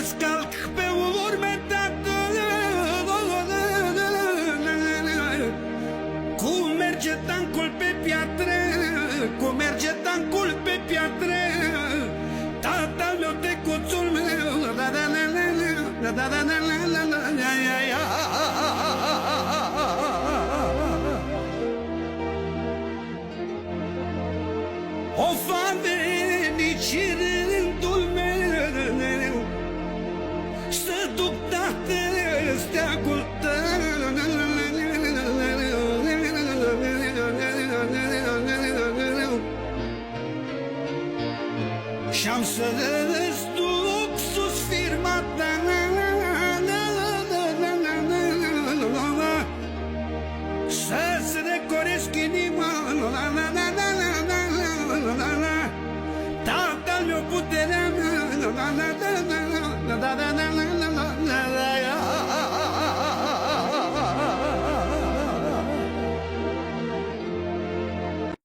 să-ți calc pe urme, tată. Cum merge tancul pe piatră, cum merge tancul pe piatră, tata meu, tecuțul meu, o va veni și rândul meu să duc, tată, steagul tău.